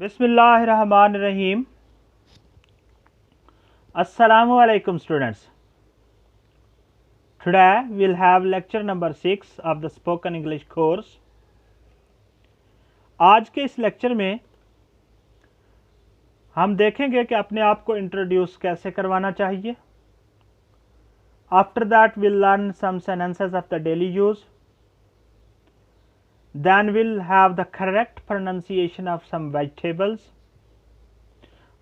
Bismillahirrahmanirrahim. Assalamu alaikum students. Today we'll have lecture number 6 of the spoken English course. आज के इस lecture में हम देखेंगे कि अपने आप को इंट्रोड्यूस कैसे करवाना चाहिए. After that we'll learn some sentences of the daily use. Then we'll have the correct pronunciation of some vegetables.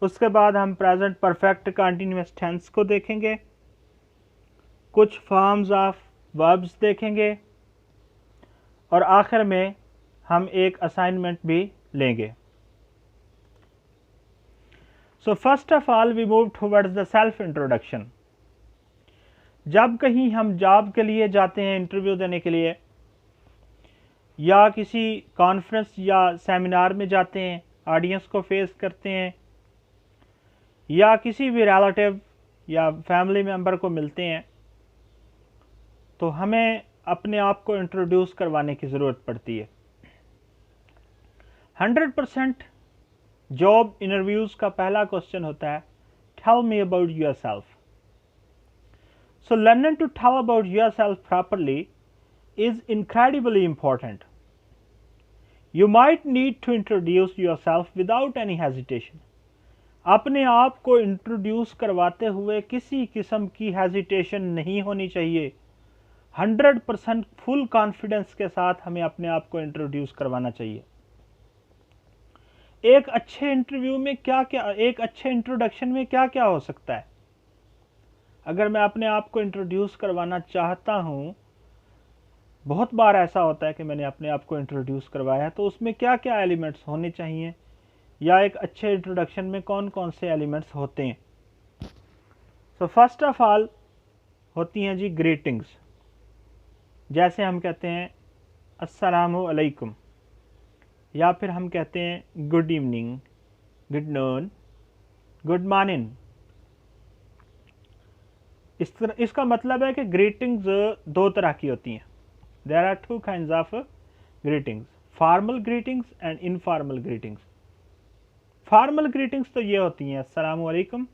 उसके बाद हम प्रेजेंट परफेक्ट कंटिन्यूअस टेंस को देखेंगे, कुछ फॉर्म्स ऑफ वर्ब्स देखेंगे और आखिर में हम एक असाइनमेंट भी लेंगे. So first of all we move towards the self introduction. जब कहीं हम जॉब के लिए जाते हैं, इंटरव्यू देने के लिए, या किसी कॉन्फ्रेंस या सेमिनार में जाते हैं, ऑडियंस को फेस करते हैं, या किसी भी रिलेटिव या फैमिली मेंबर को मिलते हैं, तो हमें अपने आप को इंट्रोड्यूस करवाने की ज़रूरत पड़ती है. 100% जॉब इंटरव्यूज़ का पहला क्वेश्चन होता है, tell me about your self. So learning to tell about your self properly is incredibly important. You might need to introduce yourself without any hesitation. अपने आप को इंट्रोड्यूस करवाते हुए किसी किस्म की हेजिटेशन नहीं होनी चाहिए. 100% फुल कॉन्फिडेंस के साथ हमें अपने आप को इंट्रोड्यूस करवाना चाहिए. एक अच्छे इंटरव्यू में एक अच्छे इंट्रोडक्शन में क्या क्या हो सकता है. अगर मैं अपने आप को इंट्रोड्यूस करवाना चाहता हूं, बहुत बार ऐसा होता है कि मैंने अपने आप को इंट्रोड्यूस करवाया है, तो उसमें क्या क्या एलिमेंट्स होने चाहिए, या एक अच्छे इंट्रोडक्शन में कौन कौन से एलिमेंट्स होते हैं. सो फर्स्ट ऑफ ऑल होती हैं जी ग्रीटिंग्स. जैसे हम कहते हैं अस्सलामु अलैकुम, या फिर हम कहते हैं good evening, good noon, good morning. इसका मतलब है कि ग्रीटिंग्स दो तरह की होती हैं. There are two kinds of greetings, formal greetings and informal greetings. Formal greetings तो ये होती हैं अस्सलामु अलैकुम,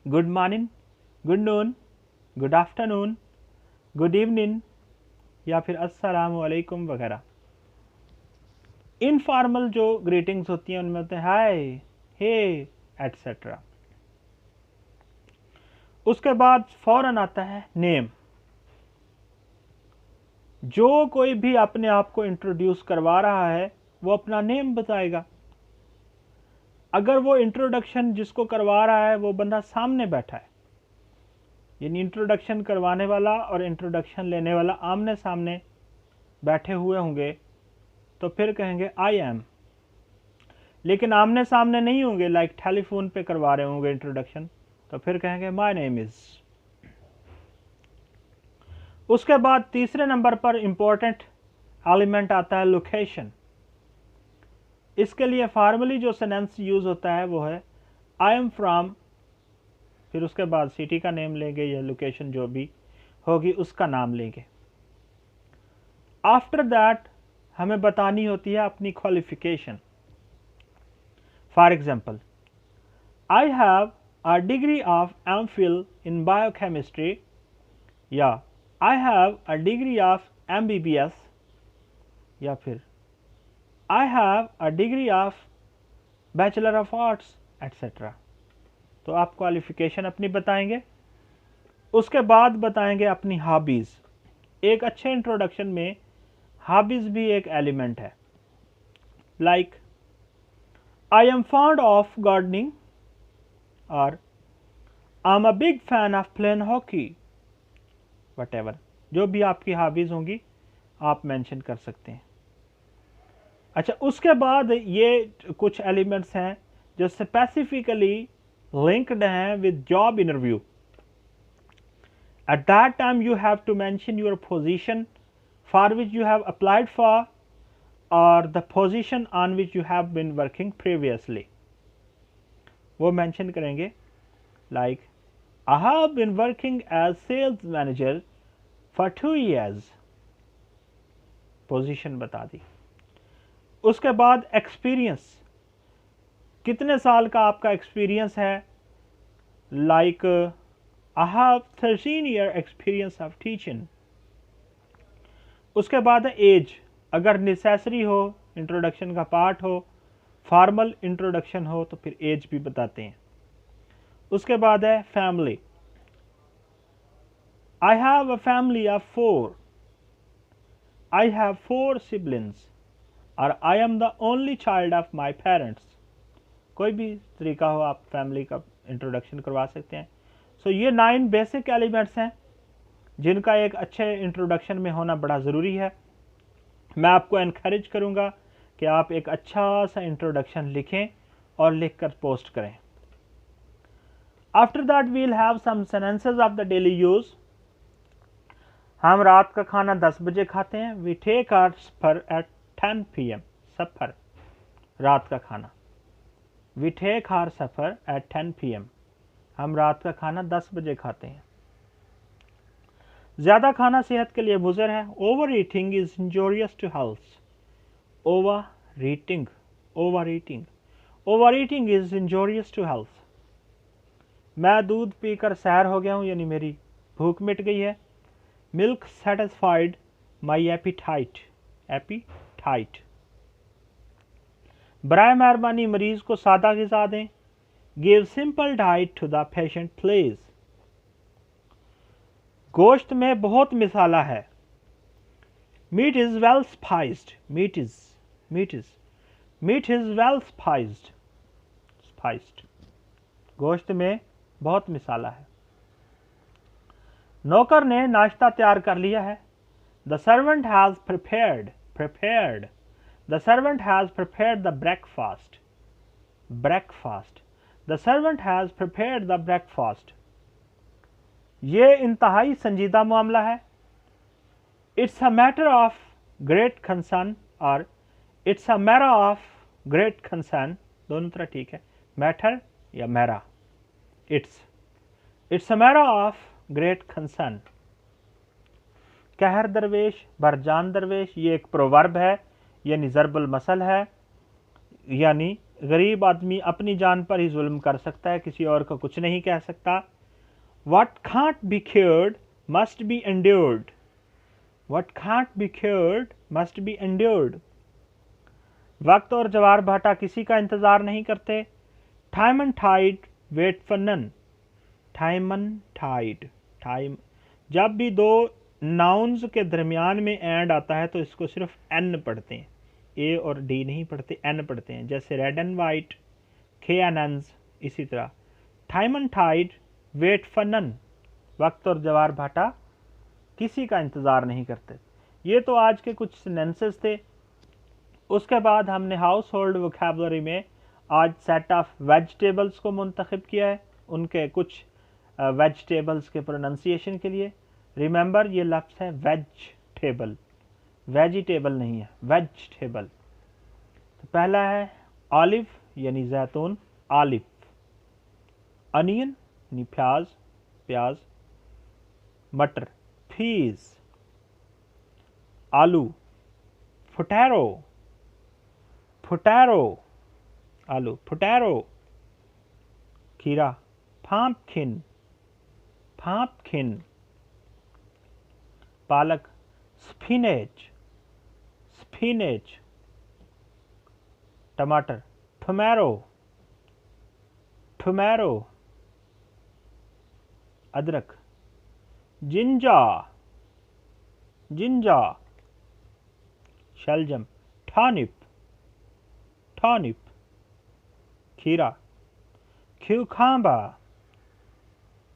good morning, good noon, good afternoon, good evening, या फिर अस्सलामु अलैकुम वगैरह. इनफॉर्मल जो ग्रीटिंग्स होती हैं उनमें होते हैं हाय, हे, एटसेट्रा. उसके बाद फौरन आता है नेम. जो कोई भी अपने आप को इंट्रोड्यूस करवा रहा है वो अपना नेम बताएगा. अगर वो इंट्रोडक्शन जिसको करवा रहा है वो बंदा सामने बैठा है, यानी इंट्रोडक्शन करवाने वाला और इंट्रोडक्शन लेने वाला आमने सामने बैठे हुए होंगे, तो फिर कहेंगे आई एम. लेकिन आमने सामने नहीं होंगे, लाइक टेलीफोन पे करवा रहे होंगे इंट्रोडक्शन, तो फिर कहेंगे माय नेम इज. उसके बाद तीसरे नंबर पर इंपॉर्टेंट एलिमेंट आता है लोकेशन. इसके लिए फॉर्मली जो सेंटेंस यूज होता है वो है आई एम फ्रॉम, फिर उसके बाद सिटी का नेम लेंगे या लोकेशन जो भी होगी उसका नाम लेंगे. आफ्टर दैट हमें बतानी होती है अपनी qualification. For example, I have a degree of MPhil in biochemistry, या I have a degree of MBBS, या फिर I have a degree of Bachelor of Arts, etc. तो आप क्वालिफिकेशन अपनी बताएंगे. उसके बाद बताएंगे अपनी हॉबीज़. एक अच्छे इंट्रोडक्शन में हॉबीज़ भी एक एलिमेंट है. Like I am fond of gardening, और I am a big fan of playing hockey. Whatever, जो भी आपकी हॉबीज़ होंगी आप मेंशन कर सकते हैं. अच्छा, उसके बाद ये कुछ एलिमेंट्स हैं जो स्पेसिफिकली लिंक्ड हैं with job interview. At that time you have to mention your position for which you have applied for, और the position on which you have been working previously. वो मेंशन करेंगे, like I have been working as sales manager for 2 years. Position बता दी. उसके बाद experience. कितने साल का आपका एक्सपीरियंस है, like I have 13 year experience of teaching. उसके बाद है एज, अगर नेसेसरी हो, इंट्रोडक्शन का पार्ट हो, फॉर्मल इंट्रोडक्शन हो तो फिर एज भी बताते हैं। उसके बाद है family, I have a family of 4, I have 4 siblings और I am the only child of my parents. कोई भी तरीका हो आप फैमिली का इंट्रोडक्शन करवा सकते हैं। सो ये 9 बेसिक एलिमेंट्स हैं जिनका एक अच्छे इंट्रोडक्शन में होना बड़ा ज़रूरी है। मैं आपको एनकरेज करूंगा कि आप एक अच्छा सा इंट्रोडक्शन लिखें और लिखकर पोस्ट करें। After that we'll have some sentences of the daily use. हम रात का खाना 10 बजे खाते हैं। We take our supper at 10 PM। Supper, रात का खाना। We take our supper at 10 PM। हम रात का खाना 10 बजे खाते हैं। ज़्यादा खाना सेहत के लिए मुज़र है। Over eating is injurious to health. Over eating, over eating, over eating is injurious to health. मैं दूध पीकर सैर हो गया हूँ, यानी मेरी भूख मिट गई है। Milk satisfied my appetite. Appetite. बराए मेहरबानी मरीज को सादा ग़िज़ा दें। Give simple diet to the patient please. गोश्त में बहुत मिसाला है। Meat is well spiced. Meat is well spiced. गोश्त में बहुत मिसाला है। नौकर ने नाश्ता तैयार कर लिया है। The servant has prepared the servant has prepared the breakfast. The servant has prepared the breakfast. ये इंतहाई संजीदा मामला है। It's a matter of great concern और it's a matter of great concern, दोनों तरह ठीक है, मैटर या मैरा। It's a matter of great concern. कहर दरवेश बरजान दरवेश, ये एक प्रोवर्ब है, यानी ज़रबुल मसल है, यानी गरीब आदमी अपनी जान पर ही जुल्म कर सकता है, किसी और को कुछ नहीं कह सकता। What can't be cured must be endured. What can't be cured must be endured. वक्त और जवार भाटा किसी का इंतजार नहीं करते। Time and tide wait for none. Time and tide. Time, जब भी दो नाउन्स के दरमियान में एंड आता है तो इसको सिर्फ एन पढ़ते हैं, ए और डी नहीं पढ़ते, एन पढ़ते हैं। जैसे रेड एंड वाइट, खे एंड एन्स, इसी तरह time and tide wait for none. वक्त और जवार भाटा किसी का इंतज़ार नहीं करते। ये तो आज के कुछ सेंटेंसेस थे। उसके बाद हमने हाउस होल्ड वोकैबुलरी में आज सेट ऑफ वेजिटेबल्स को मुंतखब किया है, उनके कुछ वेजिटेबल्स के प्रोनाउंसिएशन के लिए। रिमेंबर, ये लफ्ज़ है वेजिटेबल, वेजिटेबल नहीं है, वेजिटेबल। तो पहला है ऑलिव यानी जैतून, ऑलिव। अनियन यानी प्याज, प्याज। मटर, पीस। आलू, पोटैटो, पोटैटो, आलू, पोटैटो। खीरा, पम्पकिन, पम्पकिन। पालक, स्पिनेच, स्पिनेच। टमाटर, टोमेटो, टोमेटो। अदरक, जिंजा, जिंजा। शलजम, टर्निप, टर्निप। खीरा, क्यूकम्बर,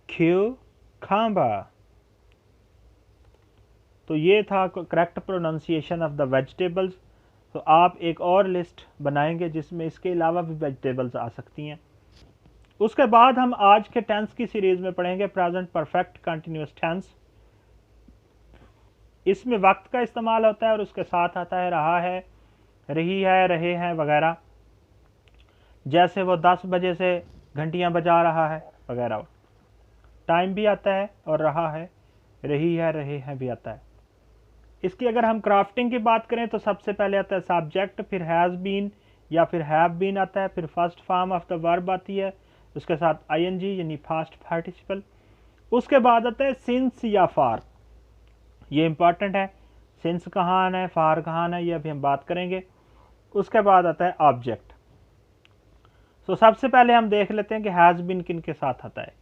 क्यूकम्बर। तो ये था correct pronunciation of the vegetables. तो आप एक और लिस्ट बनाएंगे जिसमें इसके अलावा भी वेजिटेबल्स आ सकती हैं। उसके बाद हम आज के टेंस की सीरीज में पढ़ेंगे प्रेजेंट परफेक्ट कंटिन्यूअस टेंस। इसमें वक्त का इस्तेमाल होता है और उसके साथ आता है रहा है, रही है, रहे हैं वगैरह। जैसे वो 10 बजे से घंटियां बजा रहा है वगैरह। टाइम भी आता है और रहा है, रही है, रहे हैं भी आता है। इसकी अगर हम क्राफ्टिंग की बात करें तो सबसे पहले आता है सब्जेक्ट, फिर हैज़ बीन, या फिर हैव बीन आता है, फिर first form of the verb आती है, उसके साथ ing यानी पास्ट पार्टिसिपल, उसके बाद आता है सिंस या फार। ये इंपॉर्टेंट है, सिंस कहाँ आना है, फार कहाँ आना है, ये अभी हम बात करेंगे। उसके बाद आता है ऑब्जेक्ट। तो सबसे पहले हम देख लेते हैं कि हैज़ बीन किन के साथ आता है।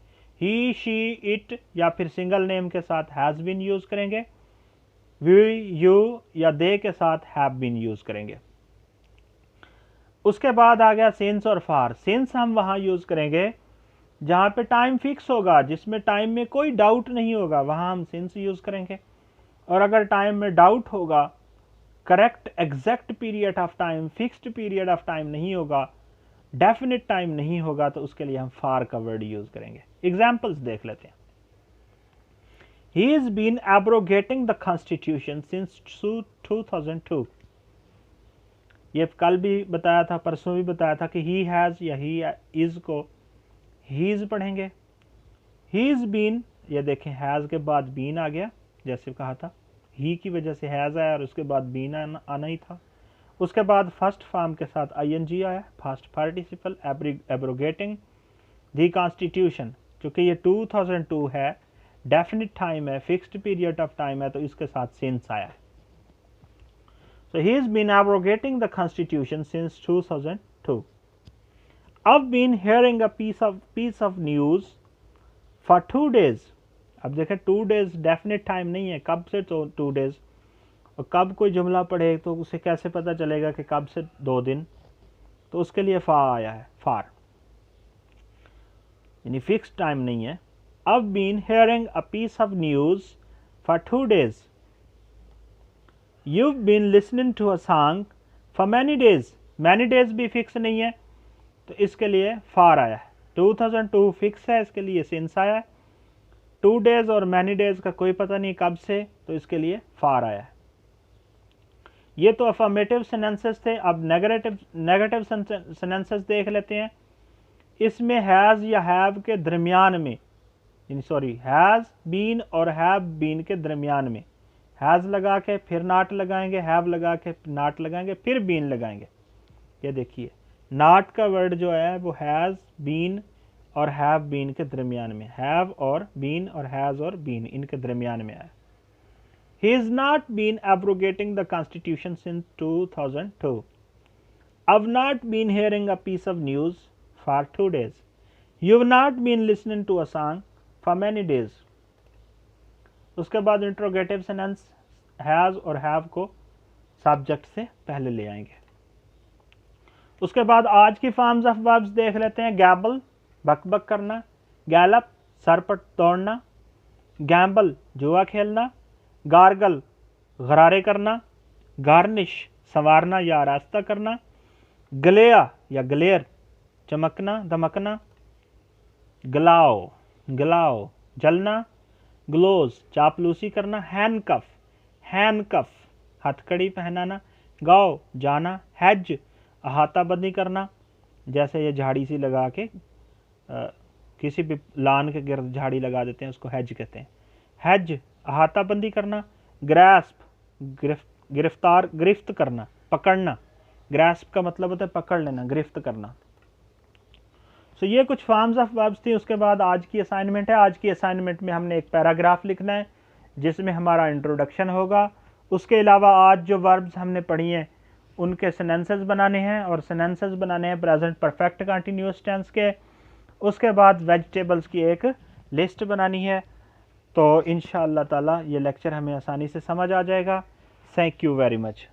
ही, शी, इट या फिर सिंगल नेम के साथ हैज़ बीन यूज करेंगे, वी, यू या दे के साथ हैव बीन यूज करेंगे। उसके बाद आ गया सिंस और फार। सिंस हम वहां यूज करेंगे जहां पे टाइम फिक्स होगा, जिसमें टाइम में कोई डाउट नहीं होगा, वहां हम सिंस यूज करेंगे। और अगर टाइम में डाउट होगा, correct exact period of time, fixed period of time नहीं होगा, डेफिनेट टाइम नहीं होगा, तो उसके लिए हम फार का वर्ड यूज करेंगे। एग्जाम्पल्स देख लेते हैं। He has been abrogating the constitution since 2002। ये कल भी बताया था, परसों भी बताया था कि he has या he is को he's पढ़ेंगे। He's been, ये देखें has के बाद been आ गया, जैसे कहा था he की वजह से has आया और उसके बाद been आना ही था। उसके बाद फर्स्ट फॉर्म के साथ ing आया, past participle, abrogating the constitution, क्योंकि ये 2002 है, डेफिनिट टाइम है, फिक्स्ड पीरियड ऑफ टाइम है, तो इसके साथ सिंस आया है। So he has been abrogating the constitution since 2002। I've been hearing a piece of news for 2 days। अब देखें 2 days डेफिनेट टाइम नहीं है, कब से तो 2 days, और कब कोई जुमला पढ़े तो उसे कैसे पता चलेगा कि कब से 2 दिन, तो उसके लिए फा आया है, फार, यानी फिक्स टाइम नहीं है। I've been hearing a piece of news for 2 days। You've been listening to a song for many days। many days भी फिक्स नहीं है, तो इसके लिए फार आया है। 2002 फिक्स है, इसके लिए सिंस आया है। 2 days और many days का कोई पता नहीं कब से, तो इसके लिए फार आया है। ये तो अफर्मेटिव सेंटेंसेस थे। अब नेगेटिव सेंटेंसेस देख लेते हैं। इसमें हैज़ या हैव के दरमियान में, सॉरी हैज़ बीन और हैव बीन के दरमियान में हैज़ लगा के फिर नॉट लगाएंगे, हैव लगा के नॉट लगाएंगे, फिर बीन लगाएंगे। ये देखिए नॉट का वर्ड जो है वो हैज़ बीन और हैव बीन के दरमियान में, हैव और बीन और हैज़ और बीन इनके दरमियान में आया। He has not been abrogating the constitution since 2002। I've not been hearing a piece of news for 2 days। You've not been listening to a song for many days। उसके बाद interrogative sentence has और have को subject से पहले ले आएंगे। उसके बाद आज की फॉर्म्स ऑफ वर्ब्स देख लेते हैं। गैबल बकबक करना, गैलप सर पर दौड़ना, गैम्बल जुआ खेलना, गार्गल गरारे करना, गार्निश संवारना या रास्ता करना, गलेया या गलेर चमकना दमकना, गलाओ गलाओ जलना, ग्लोज चापलूसी करना, हैंडकफ हथकड़ी पहनाना, गाओ जाना, हैज अहाताबंदी करना, जैसे ये झाड़ी सी लगा के किसी भी लान के गिर्द झाड़ी लगा देते हैं, उसको हैज कहते हैं। हैज अहाताबंदी करना, ग्रास्प गिरफ्त करना, पकड़ना, ग्रास्प का मतलब होता है पकड़ लेना, गिरफ्त करना। सो ये कुछ फॉर्म्स ऑफ वर्ब्स थी। उसके बाद आज की असाइनमेंट है। आज की असाइनमेंट में हमने एक पैराग्राफ लिखना है जिसमें हमारा इंट्रोडक्शन होगा। उसके अलावा आज जो वर्ब्स हमने पढ़ी हैं उनके सेंटेंसेस बनाने हैं, और सेंटेंसेस बनाने हैं प्रेजेंट परफेक्ट कंटिन्यूअस टेंस के। उसके बाद वेजिटेबल्स की एक लिस्ट बनानी है। तो इंशाअल्लाह ताला ये लेक्चर हमें आसानी से समझ आ जाएगा। Thank you very much.